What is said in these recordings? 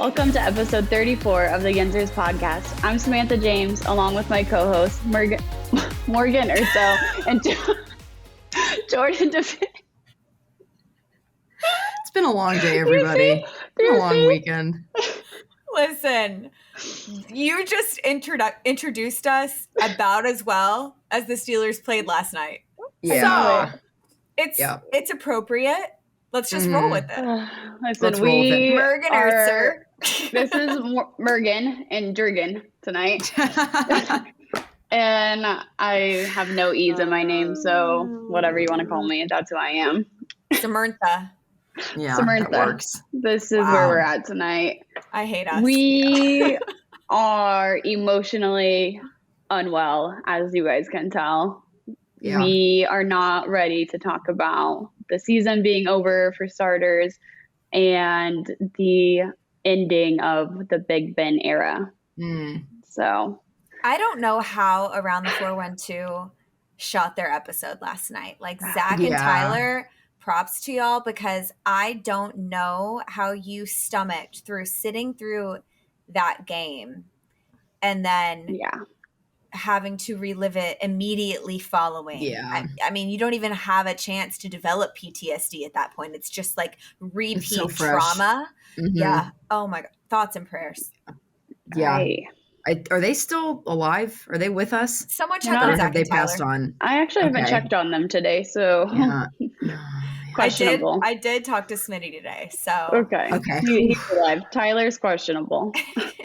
Welcome to episode 34 of the Yinzhers podcast. I'm Samantha James, along with my co-host Morgan Urtso and Jordan DeFigio. It's been a long day, everybody. It's been a long weekend. Listen, you just introduced us about as well as the Steelers played last night. Yeah. So it's appropriate. Let's just roll with it. Listen, Morgan Urtso. This is Morgan and Jurgen tonight. And I have no E's in my name, so whatever you want to call me, that's who I am. Samantha. Yeah, Samantha. that works. This is where we're at tonight. I hate us. We are emotionally unwell, as you guys can tell. Yeah. We are not ready to talk about the season being over for starters and the ending of the Big Ben era. So I don't know how Around the 412 shot their episode last night. Like Zach and Tyler, props to y'all, because I don't know how you stomached through sitting through that game and then having to relive it immediately following. Yeah. I mean, you don't even have a chance to develop PTSD at that point. It's just like repeat trauma. Mm-hmm. Yeah. Oh my God. Thoughts and prayers. Yeah. Are they still alive? Are they with us? Someone check on Zach have they and Tyler. passed on? I actually haven't checked on them today, so questionable. I did talk to Smitty today, so okay. He's alive. Tyler's questionable.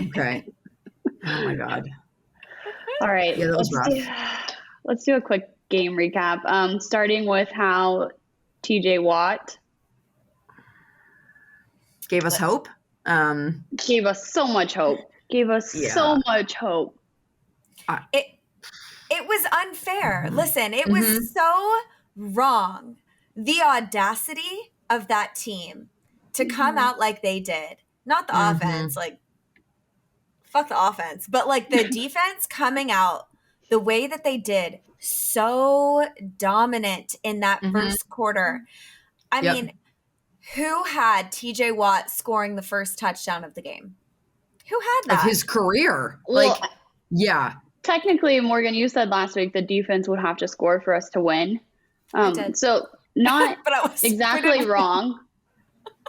Okay. Oh my God. All right. Yeah, that was rough. Let's do a quick game recap. Starting with how TJ Watt gave us hope. Gave us so much hope. So much hope. It was unfair. Listen, it was so wrong. The audacity of that team to come out like they did. Not the offense, like fuck the offense, but like the defense coming out the way that they did, so dominant in that first quarter. I mean, who had TJ Watt scoring the first touchdown of the game? Who had that? Of his career. Well, technically, Morgan, you said last week the defense would have to score for us to win. So not exactly wrong,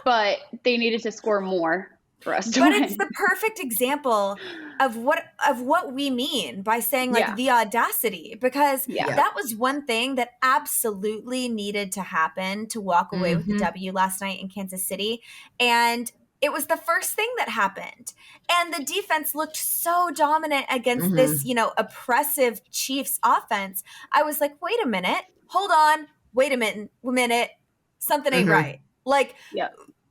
but they needed to score more for us to win. But it's the perfect example of what we mean by saying like the audacity, because that was one thing that absolutely needed to happen to walk away with the W last night in Kansas City. And it was the first thing that happened. And the defense looked so dominant against this, oppressive Chiefs offense. I was like, wait a minute, hold on, wait a minute, something ain't right. Like,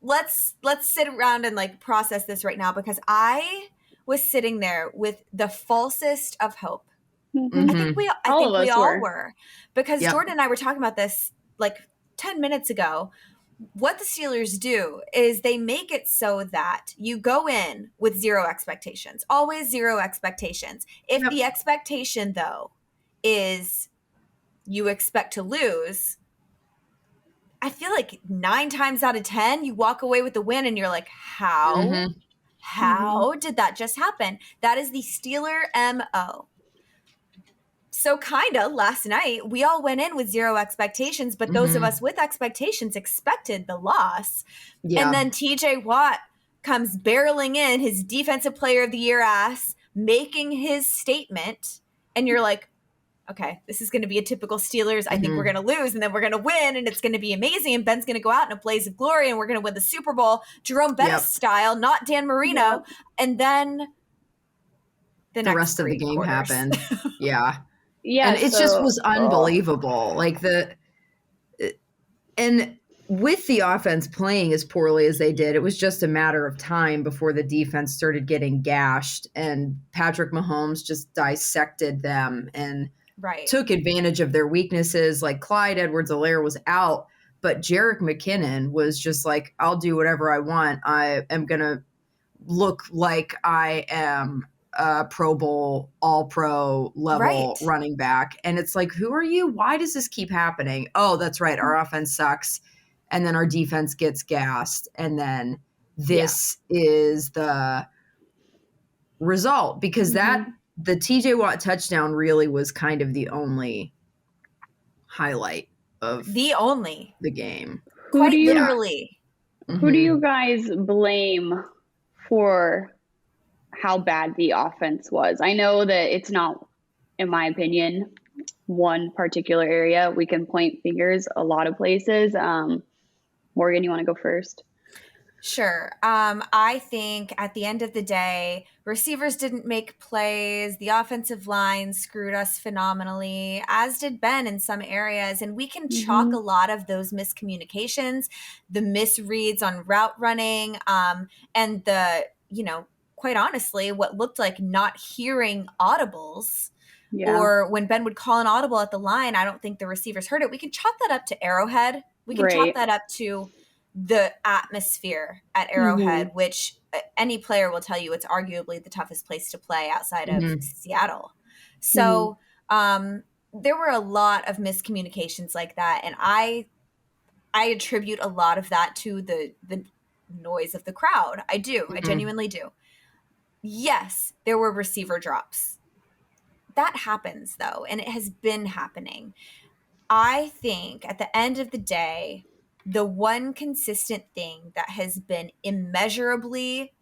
let's sit around and like process this right now, because I was sitting there with the falsest of hope. I think we all were. Because Jordan and I were talking about this like 10 minutes ago. What the Steelers do is they make it so that you go in with zero expectations, always zero expectations. If the expectation, though, is you expect to lose, I feel like 9 times out of 10, you walk away with the win and you're like, how did that just happen? That is the Steeler MO. So kind of last night, we all went in with zero expectations, but those of us with expectations expected the loss. Yeah. And then TJ Watt comes barreling in, his defensive player of the year ass, making his statement. And you're like, okay, this is going to be a typical Steelers. I think we're going to lose and then we're going to win and it's going to be amazing. And Ben's going to go out in a blaze of glory and we're going to win the Super Bowl, Jerome Bettis style, not Dan Marino. And then the rest of the game happened. Yeah. Yeah, and it just was unbelievable. Like and with the offense playing as poorly as they did, it was just a matter of time before the defense started getting gashed, and Patrick Mahomes just dissected them and took advantage of their weaknesses. Like Clyde Edwards-Helaire was out, but Jerick McKinnon was just like, I'll do whatever I want. I am going to look like I am Pro Bowl, all-pro level running back. And it's like, who are you? Why does this keep happening? Oh, that's right. Our offense sucks. And then our defense gets gassed. And then this is the result, because the TJ Watt touchdown really was kind of the only highlight of the game. Quite literally. Who do you guys blame for how bad the offense was? I know that it's not, in my opinion, one particular area. We can point fingers a lot of places. Morgan, you want to go first? Sure. I think at the end of the day, receivers didn't make plays. The offensive line screwed us phenomenally, as did Ben in some areas. And we can chalk a lot of those miscommunications, the misreads on route running, and the, quite honestly, what looked like not hearing audibles. Yeah. Or when Ben would call an audible at the line, I don't think the receivers heard it. We can chalk that up to Arrowhead. We can chalk that up to the atmosphere at Arrowhead, which any player will tell you it's arguably the toughest place to play outside of Seattle. So there were a lot of miscommunications like that. And I attribute a lot of that to the noise of the crowd. I do. I genuinely do. Yes, there were receiver drops. That happens, though, and it has been happening. I think at the end of the day, the one consistent thing that has been immeasurably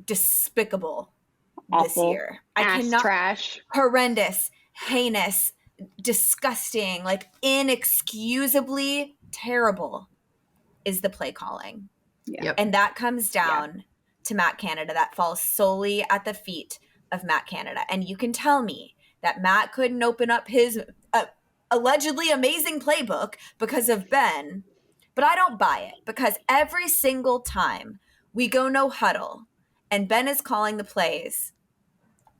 despicable this year. Trash. Horrendous, heinous, disgusting, like inexcusably terrible is the play calling. Yep. And that comes down to Matt Canada. That falls solely at the feet of Matt Canada. And you can tell me that Matt couldn't open up his allegedly amazing playbook because of Ben, but I don't buy it, because every single time we go no huddle and Ben is calling the plays,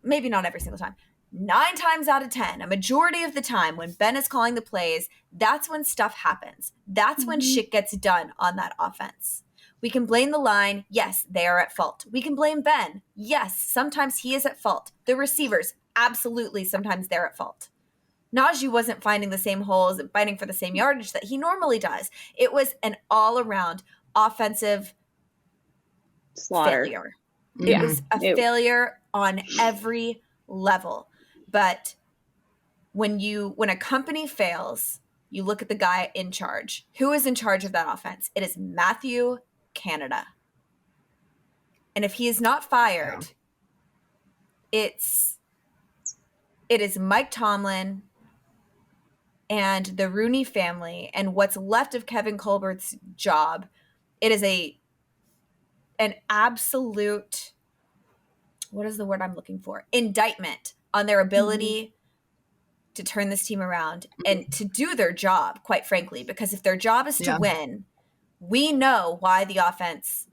maybe not every single time, 9 times out of 10, a majority of the time when Ben is calling the plays, that's when stuff happens. That's when shit gets done on that offense. We can blame the line. Yes, they are at fault. We can blame Ben. Yes, sometimes he is at fault. The receivers, absolutely, sometimes they're at fault. Najee wasn't finding the same holes and fighting for the same yardage that he normally does. It was an all-around offensive failure. It was a failure on every level. But when a company fails, you look at the guy in charge. Who is in charge of that offense? It is Matthew Canada. And if he is not fired, it is Mike Tomlin and the Rooney family and what's left of Kevin Colbert's job. It is an absolute, what is the word I'm looking for? Indictment on their ability to turn this team around and to do their job, quite frankly, because if their job is to win, we know why the offense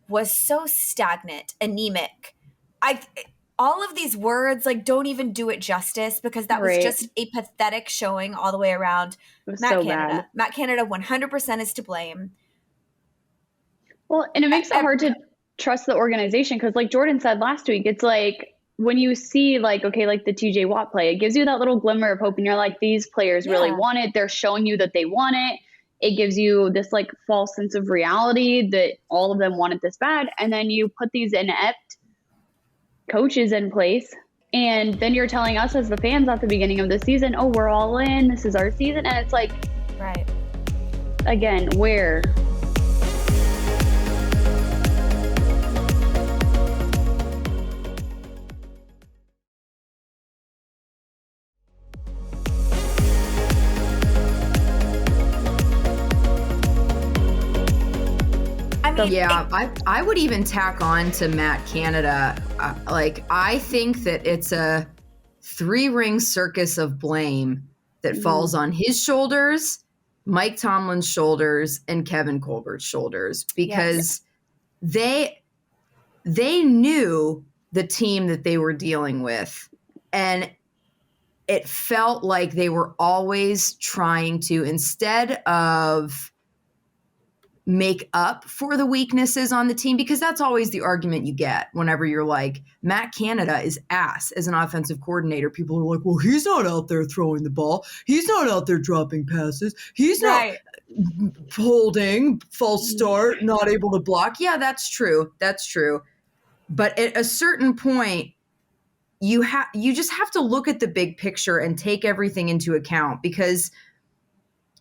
was so stagnant, anemic. All of these words don't even do it justice, because that was just a pathetic showing all the way around. Matt Canada 100% is to blame. Well, and it makes it hard to trust the organization, because like Jordan said last week, it's like when you see the TJ Watt play, it gives you that little glimmer of hope, and you're like, these players really want it. They're showing you that they want it. It gives you this false sense of reality that all of them want it this bad. And then you put these inept coaches in place, and then you're telling us as the fans at the beginning of the season, oh, we're all in, this is our season. And it's like, right, again, where? I would even tack on to Matt Canada. I think that it's a 3-ring circus of blame that falls on his shoulders, Mike Tomlin's shoulders, and Kevin Colbert's shoulders, because they knew the team that they were dealing with, and it felt like they were always trying to, instead of make up for the weaknesses on the team? Because that's always the argument you get whenever you're like, Matt Canada is ass as an offensive coordinator. People are like, well, he's not out there throwing the ball. He's not out there dropping passes. He's not holding, false start, not able to block. Yeah, that's true. That's true. But at a certain point, you just have to look at the big picture and take everything into account, because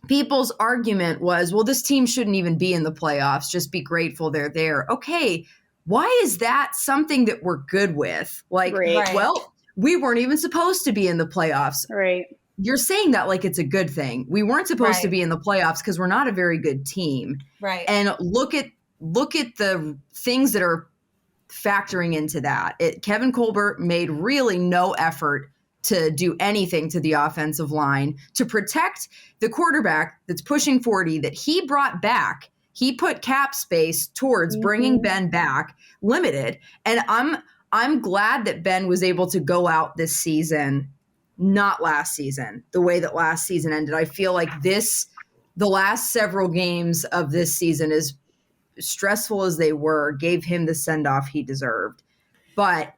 people's argument was, well, this team shouldn't even be in the playoffs. Just be grateful they're there. Okay, why is that something that we're good with? Like, well, we weren't even supposed to be in the playoffs. Right. You're saying that like it's a good thing. We weren't supposed to be in the playoffs because we're not a very good team. Right. And look at the things that are factoring into that. Kevin Colbert made really no effort to do anything to the offensive line to protect the quarterback that's pushing 40 that he brought back. He put cap space towards bringing Ben back, limited. And I'm glad that Ben was able to go out this season, not last season, the way that last season ended. I feel like the last several games of this season, as stressful as they were, gave him the send-off he deserved. But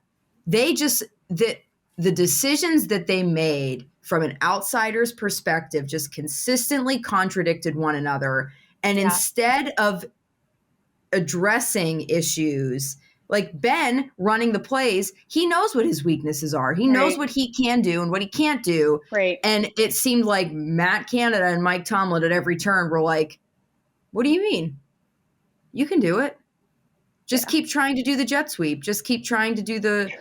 the decisions that they made from an outsider's perspective just consistently contradicted one another. And instead of addressing issues, like Ben running the plays, he knows what his weaknesses are. He knows what he can do and what he can't do. Right. And it seemed like Matt Canada and Mike Tomlin at every turn were like, what do you mean? You can do it. Just keep trying to do the jet sweep. Just keep trying to do the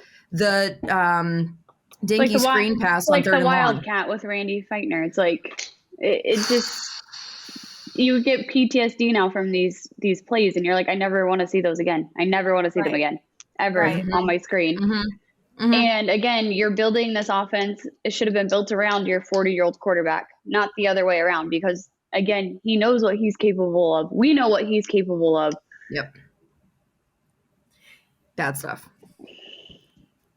dinky screen pass on third and long. Like the Wildcat with Randy Feitner. It's like, it just, you get PTSD now from these plays, and you're like, I never want to see those again. I never want to see them again, ever on my screen. And again, you're building this offense. It should have been built around your 40-year-old quarterback, not the other way around, because again, he knows what he's capable of. We know what he's capable of. Yep. Bad stuff.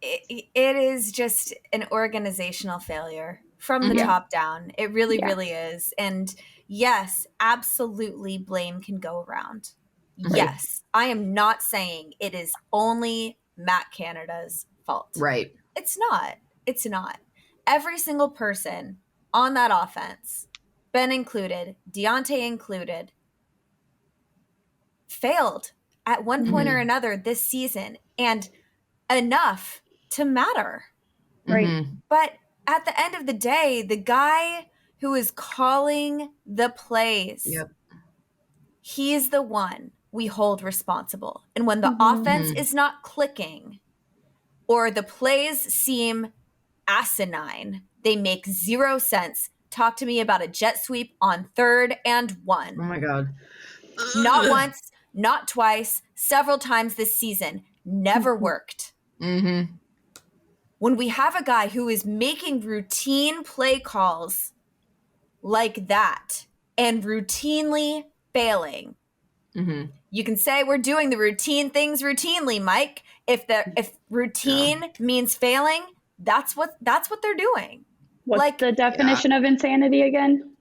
It is just an organizational failure from the top down. It really, really is. And yes, absolutely, blame can go around. Right. Yes, I am not saying it is only Matt Canada's fault. Right. It's not. It's not. Every single person on that offense, Ben included, Deontay included, failed at one point or another this season, and enough to matter. Right. But at the end of the day, the guy who is calling the plays, he's the one we hold responsible. And when the offense is not clicking, or the plays seem asinine, they make zero sense. Talk to me about a jet sweep on 3rd and 1. Oh my God. Not once, not twice, several times this season. Never worked. When we have a guy who is making routine play calls like that and routinely failing, you can say we're doing the routine things routinely, Mike. If routine means failing, that's what they're doing. What's the definition of insanity again?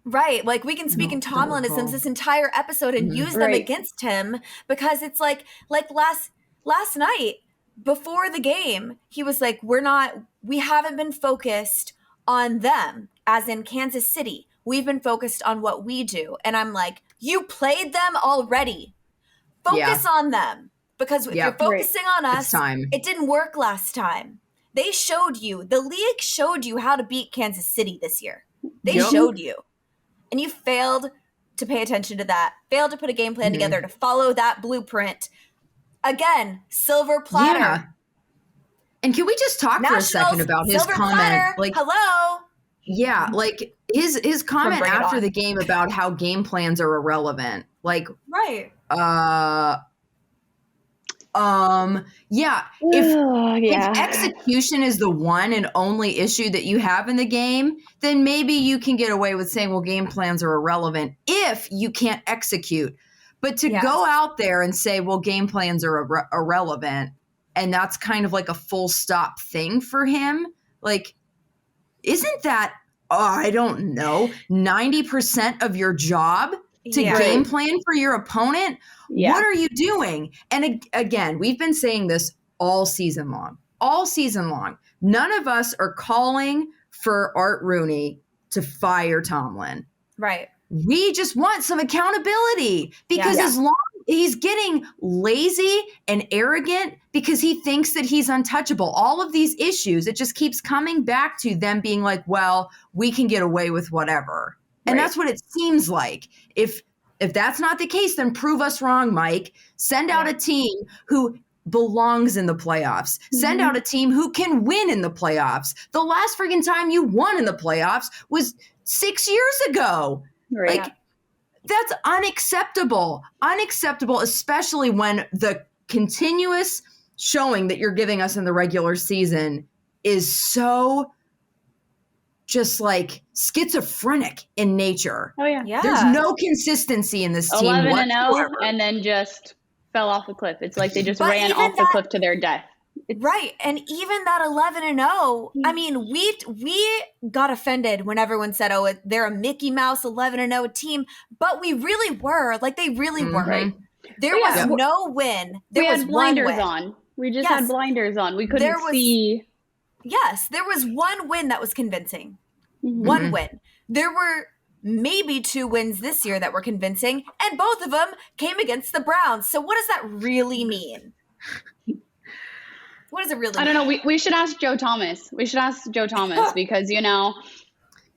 Right. Like, we can speak in Tomlinisms this entire episode and use them against him, because it's like last night before the game, he was like, we haven't been focused on them, as in Kansas City. We've been focused on what we do. And I'm like, you played them already. Focus on them. Because if you're focusing on us, it didn't work last time. They showed you, the league showed you how to beat Kansas City this year. They showed you. And you failed to pay attention to that, failed to put a game plan together to follow that blueprint. Again, silver platter. Yeah. And can we just talk for a second about his comment? Platter. Like, hello. Yeah, like his comment after the game about how game plans are irrelevant. Like, if execution is the one and only issue that you have in the game, then maybe you can get away with saying, well, game plans are irrelevant if you can't execute. But to go out there and say, well, game plans are irrelevant, and that's kind of like a full stop thing for him, like, isn't that, I don't know, 90% of your job to game plan for your opponent? What are you doing? And again, we've been saying this all season long. None of us are calling for Art Rooney to fire Tomlin. Right. We just want some accountability because as long he's getting lazy and arrogant because he thinks that he's untouchable. All of these issues, it just keeps coming back to them being like, well, we can get away with whatever. And that's what it seems like. If that's not the case, then prove us wrong, Mike. Send out a team who belongs in the playoffs. Send out a team who can win in the playoffs. The last freaking time you won in the playoffs was 6 years ago. Right. Like, that's unacceptable. Unacceptable, especially when the continuous showing that you're giving us in the regular season is so just like schizophrenic in nature. Oh, yeah. There's no consistency in this team 11-0 and then just fell off a cliff. It's like they just ran off the cliff to their death. Right. And even that 11-0, I mean, we got offended when everyone said, oh, they're a Mickey Mouse 11-0 team. But we really were. Like, they really were. Right. There was no win. There was blinders one win. on. We just had blinders on. We couldn't see. Yes. There was one win that was convincing. One win. There were maybe 2 wins this year that were convincing, and both of them came against the Browns. So what does that really mean? What does it really mean? I don't know. We should ask Joe Thomas. Because, you know,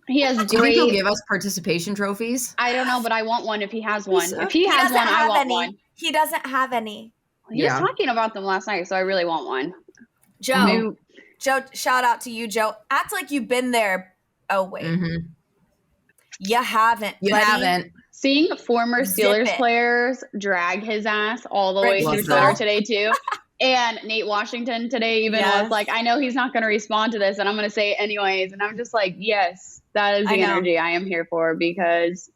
he has Do you think he'll give us participation trophies? I don't know, but I want one if he has one. If he has one, I want one. He doesn't have any. He was talking about them last night, so I really want one. Joe, shout out to you, Joe. Act like you've been there. Oh, wait. You haven't. You haven't. Seeing former Steelers players drag his ass all the way through Twitter today, too. And Nate Washington today even was like, I know he's not going to respond to this, and I'm going to say it anyways. And I'm just like, yes, that is the energy I am here for because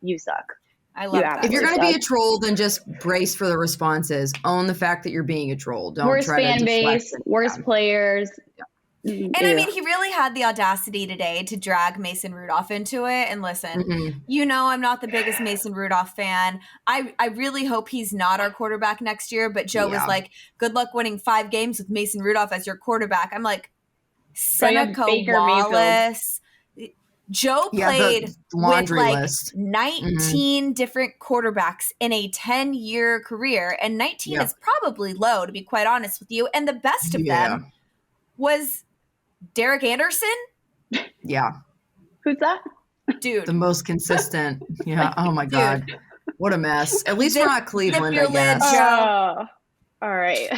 you suck. I love that. If you're going to be a troll, then just brace for the responses. Own the fact that you're being a troll. Don't worst try fan to base, worst players. And I mean, he really had the audacity today to drag Mason Rudolph into it. And listen, you know, I'm not the biggest Mason Rudolph fan. I really hope he's not our quarterback next year. But Joe was like, good luck winning 5 games with Mason Rudolph as your quarterback. I'm like, Seneca Wallace. Joe played with like 19 different quarterbacks in a 10-year career. And 19 is probably low, to be quite honest with you. And the best of them was Derek Anderson? Yeah. Who's that? Dude. The most consistent. Yeah. Oh, my God. What a mess. At least we're not Cleveland, I guess. All right.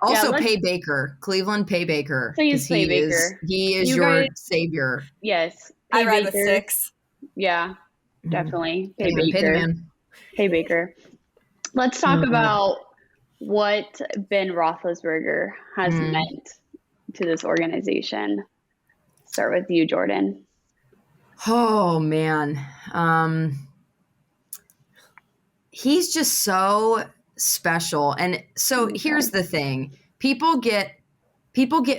Also, pay Baker. Cleveland, pay Baker. Please pay Baker. He is your savior. Yes. I ride with 6. Yeah, definitely. Pay Baker. Pay Baker. Let's talk about what Ben Roethlisberger has meant to this organization. Start with you, Jordan. Oh, man. He's just so special. And so here's the thing. People get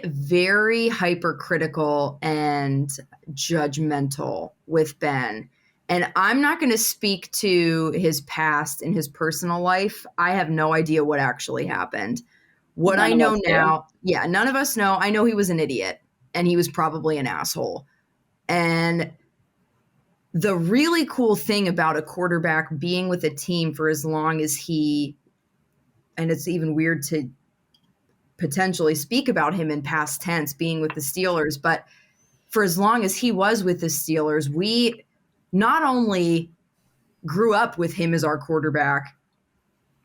very hypercritical and judgmental with Ben. And I'm not going to speak to his past and his personal life. I have no idea what actually happened. What I know now, none of us know. I know he was an idiot and he was probably an asshole. And the really cool thing about a quarterback being with a team for as long as and it's even weird to potentially speak about him in past tense being with the Steelers, but for as long as he was with the Steelers, we not only grew up with him as our quarterback,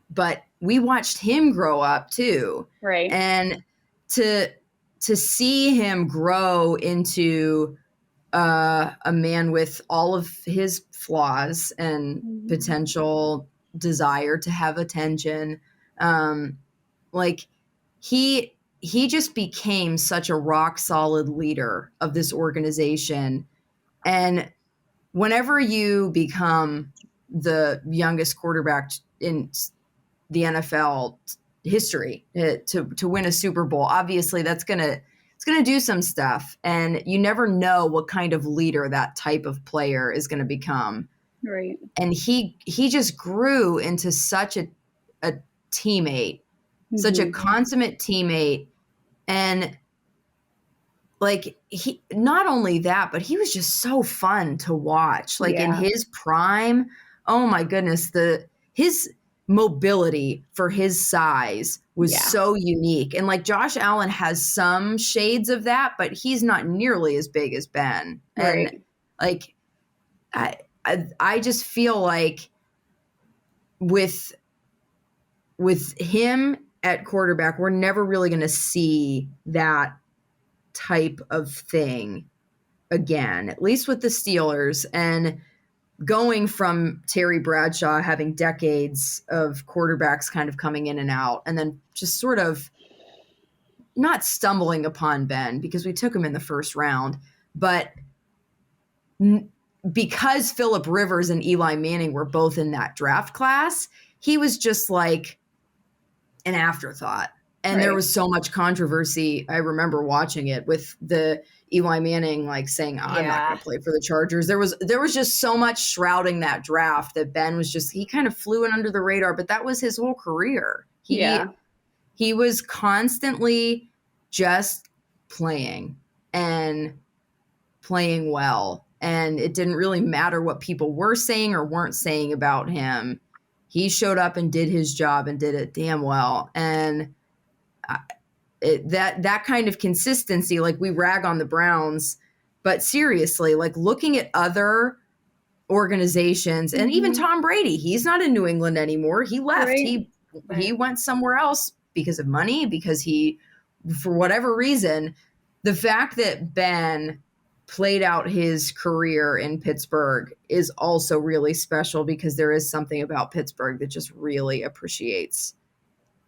but we watched him grow up too. Right. And to see him grow into a man with all of his flaws and potential desire to have attention, he just became such a rock solid leader of this organization. And whenever you become the youngest quarterback in the NFL history to win a Super Bowl, obviously it's going to do some stuff. And you never know what kind of leader that type of player is going to become. Right. And he just grew into such a teammate, such a consummate teammate. And like, he, not only that, but he was just so fun to watch. Like in his prime, oh my goodness, his mobility for his size was so unique. And like Josh Allen has some shades of that, but he's not nearly as big as Ben. Right. And like, I just feel like with him at quarterback, we're never really going to see that type of thing again, at least with the Steelers. And going from Terry Bradshaw having decades of quarterbacks kind of coming in and out, and then just sort of not stumbling upon Ben because we took him in the first round, but because Phillip Rivers and Eli Manning were both in that draft class, he was just like an afterthought. And there was so much controversy. I remember watching it with the Eli Manning like saying, I'm not going to play for the Chargers. There was just so much shrouding that draft that Ben was just, he kind of flew in under the radar, but that was his whole career. He was constantly just playing and playing well. And it didn't really matter what people were saying or weren't saying about him. He showed up and did his job and did it damn well. And that kind of consistency, like we rag on the Browns, but seriously, like looking at other organizations and even Tom Brady, he's not in New England anymore. He left. He went somewhere else because of money, because he, for whatever reason, the fact that Ben played out his career in Pittsburgh is also really special, because there is something about Pittsburgh that just really appreciates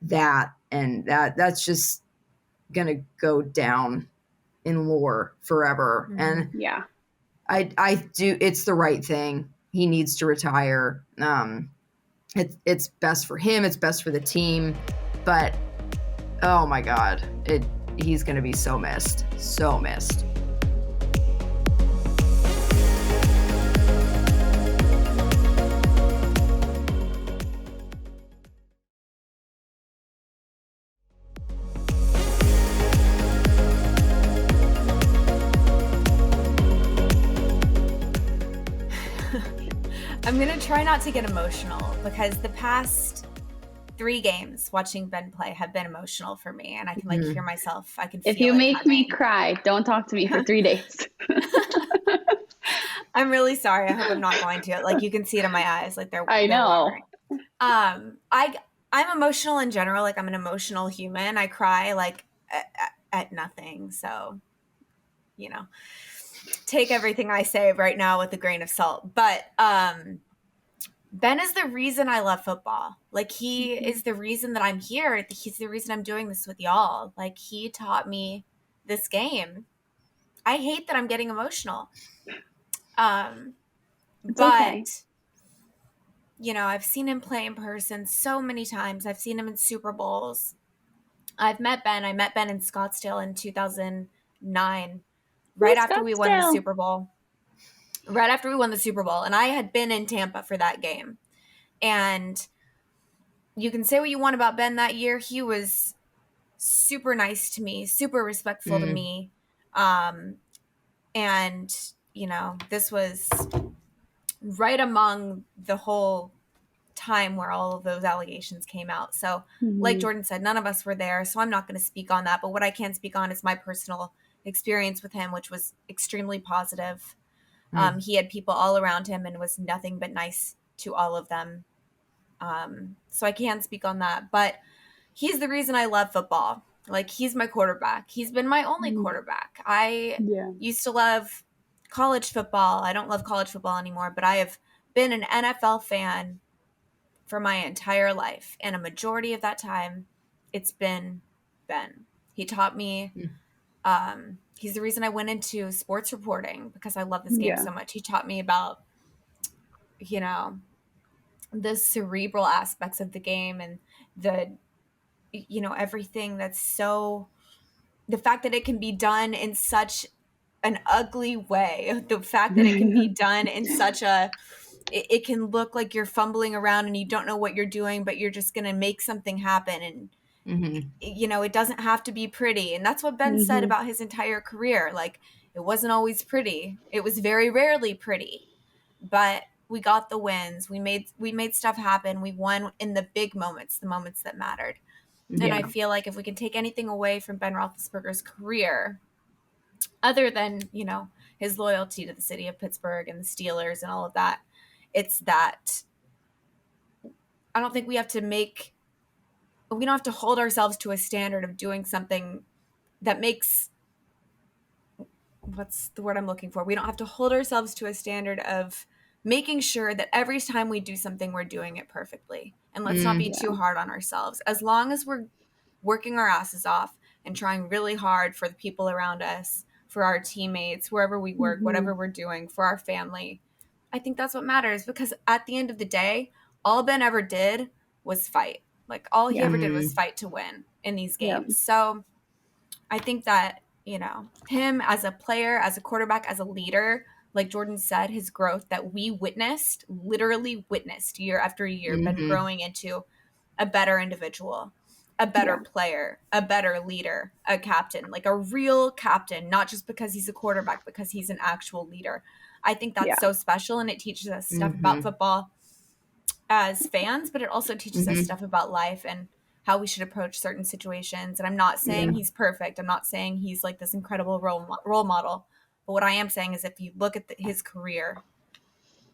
that. And that's just going to go down in lore forever. And I do, it's the right thing. He needs to retire. It's best for him. It's best for the team, but oh my God, he's going to be so missed, so missed. I'm going to try not to get emotional, because the past 3 games watching Ben play have been emotional for me, and I can like hear myself. I can feel if you make me cry, don't talk to me for 3 days. I'm really sorry. I hope I'm not going to. Like, you can see it in my eyes. Like they're know. I'm emotional in general. Like, I'm an emotional human. I cry like at nothing. So, you know, take everything I say right now with a grain of salt. But Ben is the reason I love football. Like, he is the reason that I'm here. He's the reason I'm doing this with y'all. Like, he taught me this game. I hate that I'm getting emotional. But you know, I've seen him play in person so many times. I've seen him in Super Bowls. I've met Ben. I met Ben in Scottsdale in 2009, right after we won the Super Bowl. Right after we won the Super Bowl. And I had been in Tampa for that game. And you can say what you want about Ben that year. He was super nice to me, super respectful to me. And, you know, this was right among the whole time where all of those allegations came out. So like Jordan said, none of us were there, so I'm not going to speak on that. But what I can speak on is my personal experience with him, which was extremely positive. He had people all around him and was nothing but nice to all of them. So I can't speak on that. But he's the reason I love football. Like, he's my quarterback. He's been my only quarterback. I used to love college football. I don't love college football anymore, but I have been an NFL fan for my entire life. And a majority of that time, it's been Ben. He taught me. He's the reason I went into sports reporting, because I love this game so much. He taught me about, you know, the cerebral aspects of the game and the, you know, everything that's so, the fact that it can be done in such an ugly way, the fact that it can be done in such a it can look like you're fumbling around and you don't know what you're doing, but you're just going to make something happen. And, you know, it doesn't have to be pretty. And that's what Ben said about his entire career. Like, it wasn't always pretty. It was very rarely pretty, but we got the wins. We made stuff happen. We won in the big moments, the moments that mattered. Yeah. And I feel like if we can take anything away from Ben Roethlisberger's career, other than, you know, his loyalty to the city of Pittsburgh and the Steelers and all of that, it's that I don't think we don't have to hold ourselves to a standard of doing something that makes, what's the word I'm looking for? We don't have to hold ourselves to a standard of making sure that every time we do something, we're doing it perfectly. And let's not be too hard on ourselves. As long as we're working our asses off and trying really hard for the people around us, for our teammates, wherever we work, whatever we're doing, for our family, I think that's what matters. Because at the end of the day, all Ben ever did was fight. Like, all he ever did was fight to win in these games. So I think that, you know, him as a player, as a quarterback, as a leader, like Jordan said, his growth that we literally witnessed year after year, been growing into a better individual, a better player, a better leader, a captain, like a real captain, not just because he's a quarterback, because he's an actual leader. I think that's so special, and it teaches us stuff about football as fans, but it also teaches us stuff about life and how we should approach certain situations. And I'm not saying he's perfect. I'm not saying he's like this incredible role model. But what I am saying is, if you look at his career,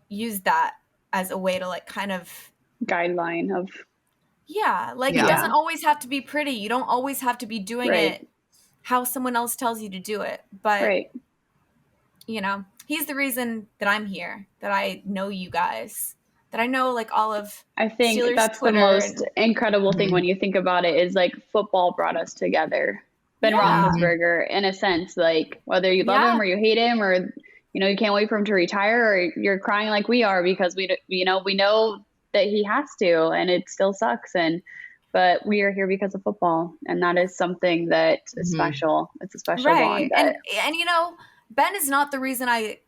use that as a way to like kind of guideline of. Yeah. Like it doesn't always have to be pretty. You don't always have to be doing it how someone else tells you to do it. But, you know, he's the reason that I'm here, that I know you guys, that I know like all of I think Steelers that's Twitter the most incredible thing when you think about it, is like football brought us together. Ben Roethlisberger, in a sense, like whether you love him or you hate him, or, you know, you can't wait for him to retire, or you're crying like we are because we know that he has to, and it still sucks. But we are here because of football, and that is something that is special. It's a special bond. And you know, Ben is not the reason I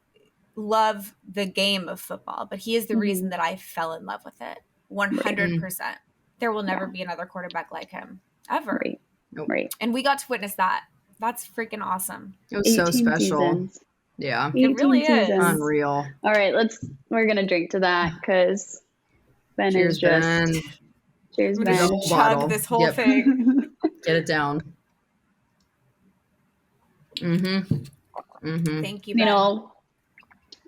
love the game of football, but he is the reason that I fell in love with it. 100%. There will never be another quarterback like him ever. Right. And we got to witness that. That's freaking awesome. It was so special. Seasons. Yeah. It really is. Unreal. All right, we're going to drink to that, because Ben is just. Ben. Cheers, Ben. Just chug this whole thing. Get it down. Thank you, Ben. You know,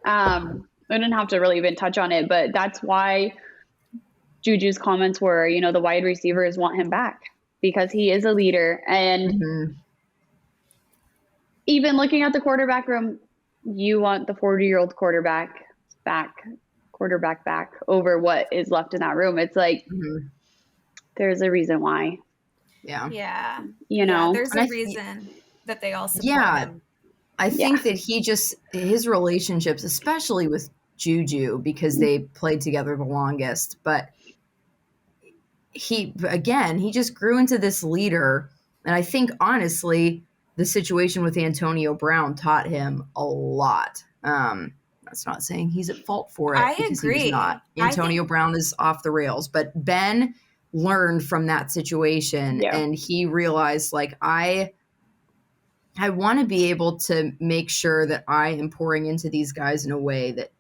I didn't have to really even touch on it, but that's why Juju's comments were, you know, the wide receivers want him back, because he is a leader. And even looking at the quarterback room, you want the 40-year-old quarterback back over what is left in that room. It's like, there's a reason why. Yeah. You know, there's a reason that they all support him. I think that his relationships, especially with Juju, because they played together the longest, but he just grew into this leader. And I think, honestly, the situation with Antonio Brown taught him a lot. That's not saying he's at fault for it. I because agree. He was not. Antonio Brown is off the rails, but Ben learned from that situation, and he realized, like, I want to be able to make sure that I am pouring into these guys in a way that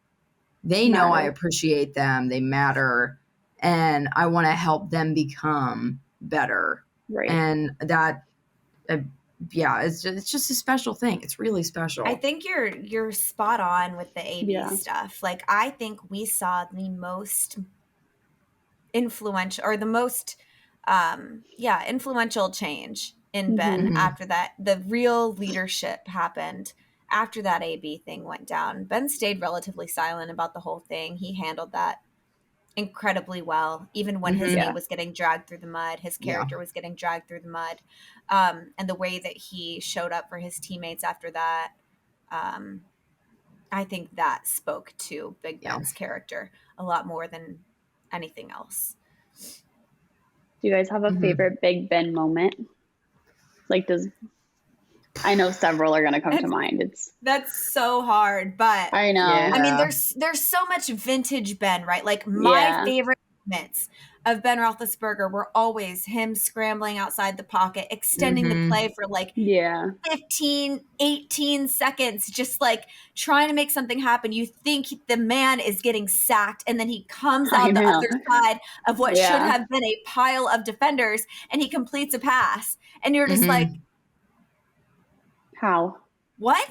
they know I appreciate them, they matter, and I want to help them become better. Right. And that, it's just a special thing. It's really special. I think you're spot on with the AB stuff. Like, I think we saw the most influential, or the most influential change in Ben after that. The real leadership happened after that AB thing went down. Ben stayed relatively silent about the whole thing. He handled that incredibly well. Even when his name was getting dragged through the mud, his character was getting dragged through the mud. And the way that he showed up for his teammates after that, I think that spoke to Big Ben's character a lot more than anything else. Do you guys have a favorite Big Ben moment? Like, does I know several are going to come to mind. That's so hard, but I know. Yeah. I mean, there's so much vintage Ben, right? Like my favorite moments of Ben Roethlisberger were always him scrambling outside the pocket, extending the play for like 15, 18 seconds, just like trying to make something happen. You think the man is getting sacked, and then he comes out the other side of what should have been a pile of defenders, and he completes a pass. And you're just like, how? What?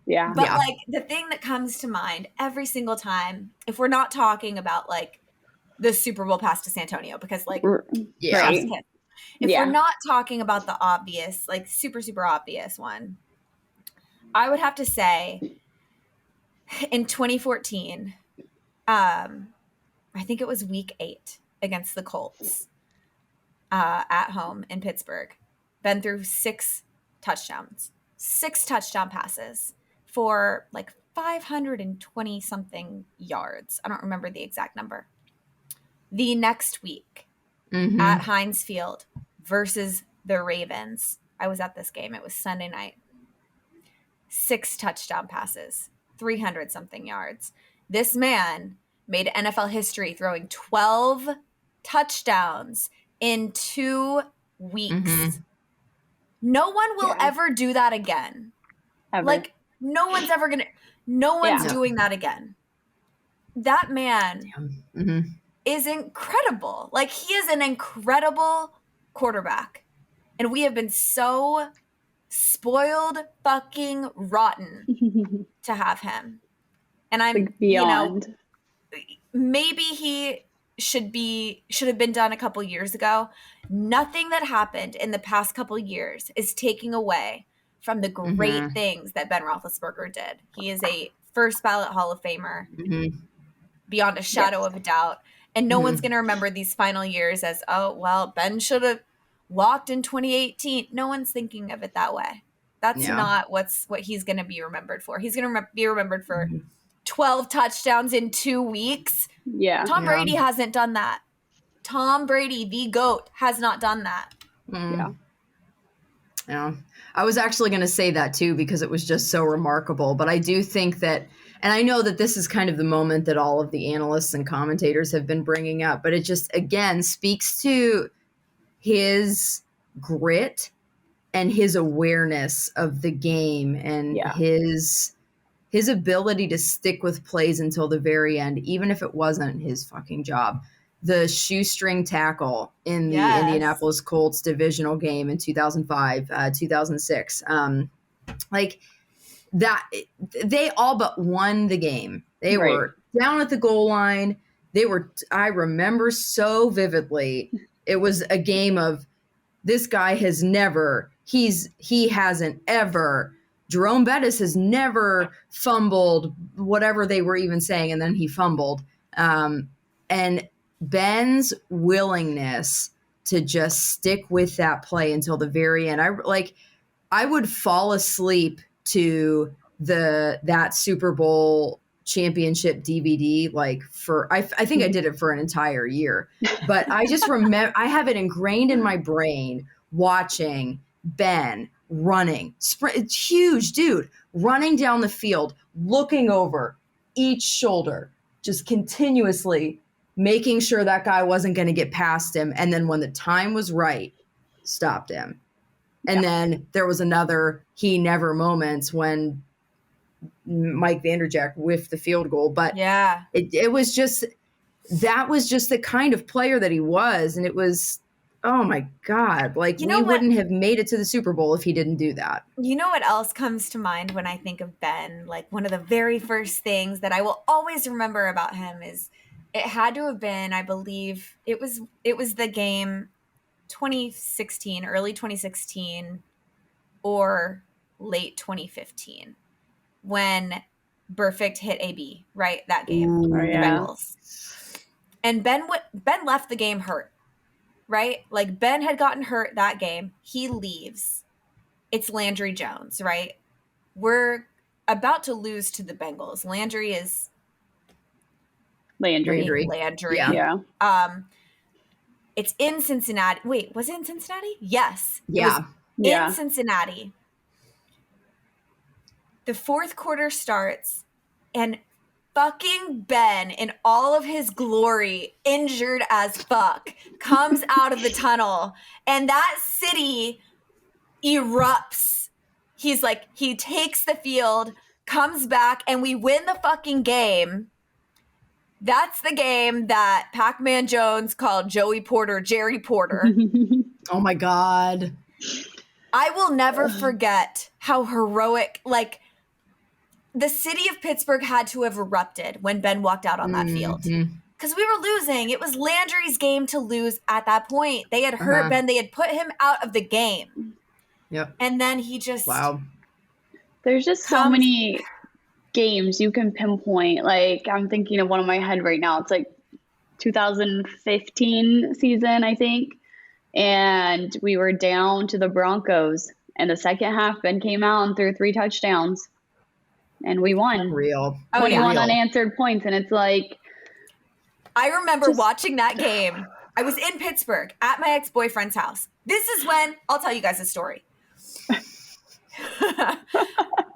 Yeah. But like the thing that comes to mind every single time, if we're not talking about like the Super Bowl pass to Santonio, because like, if we're not talking about the obvious, like super, super obvious one, I would have to say in 2014, I think it was week 8 against the Colts at home in Pittsburgh. Ben threw 6 touchdown passes for like 520 something yards. I don't remember the exact number. The next week at Heinz Field versus the Ravens, I was at this game. It was Sunday night. 6 touchdown passes, 300 something yards. This man made NFL history throwing 12 touchdowns in 2 weeks. No one will ever do that again. Ever. Like, no one's ever going to, no one's doing that again. That man is incredible. Like, he is an incredible quarterback. And we have been so spoiled fucking rotten to have him. And I'm, like beyond. Maybe he should have been done a couple years ago. Nothing that happened in the past couple years is taking away from the great things that Ben Roethlisberger did. He is a first ballot Hall of Famer beyond a shadow of a doubt. And no one's going to remember these final years as, oh, well, Ben should have walked in 2018. No one's thinking of it that way. That's not what he's going to be remembered for. He's going to be remembered for 12 touchdowns in 2 weeks. Yeah. Tom Brady hasn't done that. Tom Brady, the GOAT, has not done that. Yeah. I was actually going to say that too, because it was just so remarkable. But I do think that, and I know that this is kind of the moment that all of the analysts and commentators have been bringing up, but it just, again, speaks to his grit and his awareness of the game and his ability to stick with plays until the very end, even if it wasn't his fucking job. The shoestring tackle in the Indianapolis Colts divisional game in 2005, 2006. Like that, they all but won the game. They were down at the goal line. I remember so vividly, it was a game of, this guy has never, he hasn't ever, Jerome Bettis has never fumbled, whatever they were even saying, and then he fumbled. And Ben's willingness to just stick with that play until the very end. I would fall asleep to that Super Bowl championship DVD, like I think I did it for an entire year, but I just remember, I have it ingrained in my brain watching Ben running, huge dude, running down the field, looking over each shoulder, just continuously making sure that guy wasn't going to get past him. And then when the time was right, stopped him. And then there was another he never moments when Mike Vanderjagt whiffed the field goal. But it was just, that was just the kind of player that he was. And it was, oh my God, like we wouldn't have made it to the Super Bowl if he didn't do that. You know what else comes to mind when I think of Ben? Like one of the very first things that I will always remember about him is, it had to have been, I believe, it was the game 2016, early 2016 or late 2015 when Burfict hit AB, right? That game, the Bengals. And Ben left the game hurt, right? Like Ben had gotten hurt that game. He leaves. It's Landry Jones, right? We're about to lose to the Bengals. Landry. Yeah. It's in Cincinnati. Wait, was it in Cincinnati? Yes. Yeah. In Cincinnati. The fourth quarter starts, and fucking Ben, in all of his glory, injured as fuck, comes out of the tunnel, and that city erupts. He's like, he takes the field, comes back, and we win the fucking game. That's the game that Pac-Man Jones called Joey Porter, Jerry Porter. Oh my God. I will never forget how heroic, like, the city of Pittsburgh had to have erupted when Ben walked out on that field. Because we were losing. It was Landry's game to lose at that point. They had hurt Ben. They had put him out of the game. Yep. And then he just... Wow. There's just so many games you can pinpoint. Like, I'm thinking of one in my head right now. It's like 2015 season, I think. And we were down to the Broncos. And the second half, Ben came out and threw 3 touchdowns. And we won. Unreal. 21 unanswered points. And it's like... I remember watching that game. I was in Pittsburgh at my ex-boyfriend's house. This is when... I'll tell you guys a story.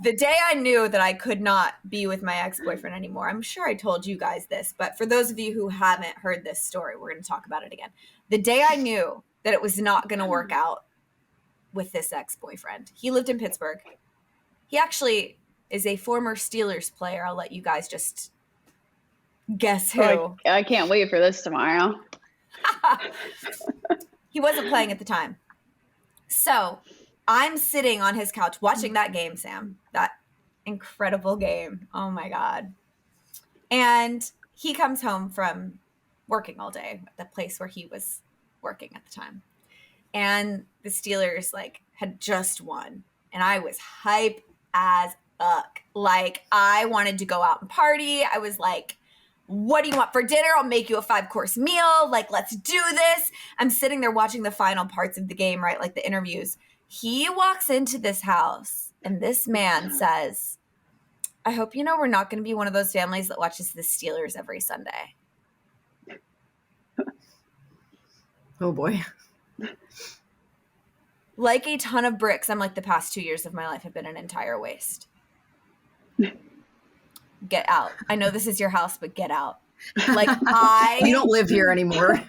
The day I knew that I could not be with my ex-boyfriend anymore, I'm sure I told you guys this, but for those of you who haven't heard this story, we're going to talk about it again. The day I knew that it was not going to work out with this ex-boyfriend, he lived in Pittsburgh. He actually is a former Steelers player. I'll let you guys just guess who. Oh, I can't wait for this tomorrow. He wasn't playing at the time. So I'm sitting on his couch watching that game, Sam. That incredible game. Oh, my God. And he comes home from working all day at the place where he was working at the time. And the Steelers, like, had just won. And I was hype as fuck. Like, I wanted to go out and party. I was like, what do you want for dinner? I'll make you a 5-course meal. Like, let's do this. I'm sitting there watching the final parts of the game, right? Like the interviews. He walks into this house and this man says, I hope you know we're not going to be one of those families that watches the Steelers every Sunday. Oh, boy. Like a ton of bricks, I'm like, the past 2 years of my life have been an entire waste. Get out. I know this is your house, but get out. Like, You don't live here anymore.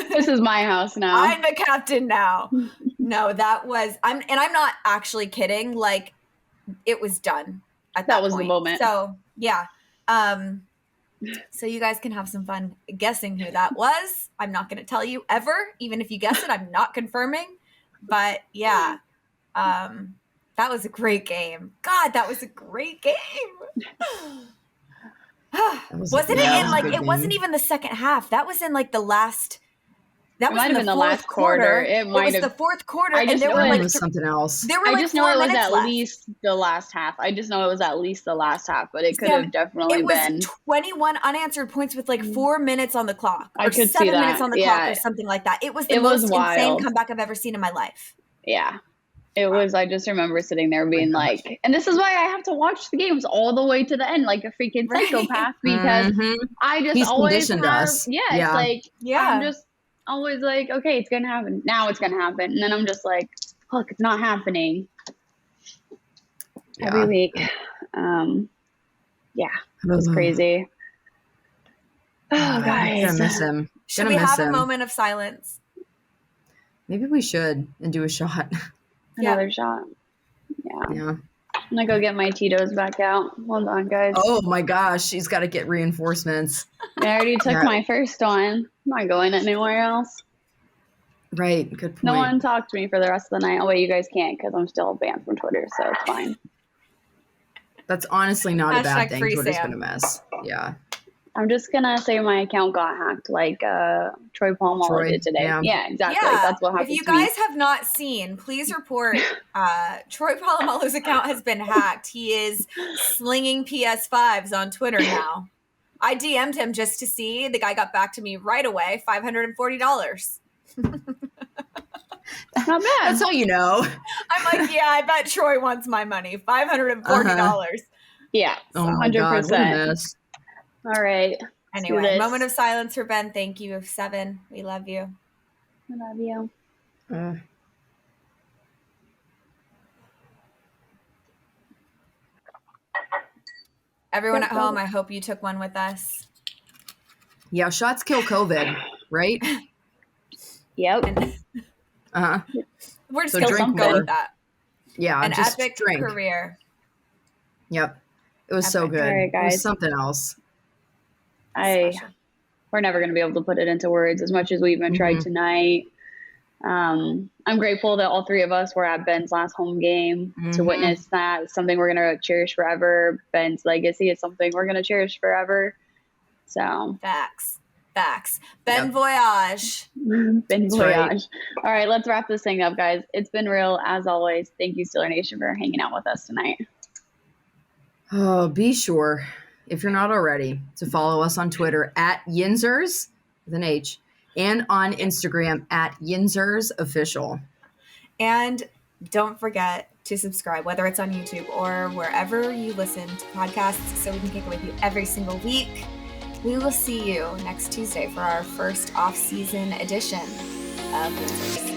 This is my house now. I'm the captain now. No, that was, I'm not actually kidding. Like, it was done at that was point. The moment. So, yeah. So you guys can have some fun guessing who that was. I'm not going to tell you ever. Even if you guess it, I'm not confirming. But yeah, that was a great game. God, that was a great game. Wasn't it in like, it wasn't even the second half. That was in like the last, that was in the fourth quarter. It was the fourth quarter. And there were like something else. There were I like just know it was at left. least the last half. I just know it was at least the last half, but it could have definitely been. It was 21 unanswered points with like 4 minutes on the clock. Or I could 7 see that. minutes on the clock or something like that. It was the most insane comeback I've ever seen in my life. Yeah. It was, I just remember sitting there being like, and this is why I have to watch the games all the way to the end, like a freaking psychopath, because I just He's always conditioned us. Yeah, it's like, I'm just always like, okay, it's going to happen. Now it's going to happen. And then I'm just like, look, it's not happening every week. Yeah, it was crazy. Oh, guys. I'm going to miss him. Should we have a moment of silence? Maybe we should and do a shot. Another shot. Yeah. I'm gonna go get my Tito's back out. Hold on, guys. Oh my gosh, she's got to get reinforcements. I already took my first one. I'm not going anywhere else. Right, good point. No one talked to me for the rest of the night. Oh wait, you guys can't because I'm still banned from Twitter, so it's fine. That's honestly not a bad thing. Twitter's been a mess. Yeah. I'm just gonna say my account got hacked, like Troy Polamalu did today. Yeah, exactly. Yeah. That's what happened. If you guys have not seen, please report. Troy Polamalu's account has been hacked. He is slinging PS5s on Twitter now. I DM'd him just to see. The guy got back to me right away. $540. Not bad. That's all you know. I'm like, yeah, I bet Troy wants my money. $540. Yeah, oh 100%. God, what a mess. All right. Anyway, moment of silence for Ben. Thank you. 7. We love you. I love you. Everyone at home, I hope you took one with us. Yeah, shots kill COVID, right? Yep. We're just going to go with that. Yeah, an just epic drink. Career. Yep. It was so good. All right, guys. It was something else. We're never going to be able to put it into words as much as we even tried tonight. I'm grateful that all three of us were at Ben's last home game to witness that. It's something we're going to cherish forever. Ben's legacy is something we're going to cherish forever. So facts. Ben Voyage. Ben Voyage. Right. All right, let's wrap this thing up, guys. It's been real as always. Thank you, Steeler Nation, for hanging out with us tonight. Oh, be sure, if you're not already, to follow us on Twitter at Yinzhers with an H, and on Instagram at Yinzhers Official. And don't forget to subscribe, whether it's on YouTube or wherever you listen to podcasts, so we can kick it with you every single week. We will see you next Tuesday for our first off-season edition of Yinzhers.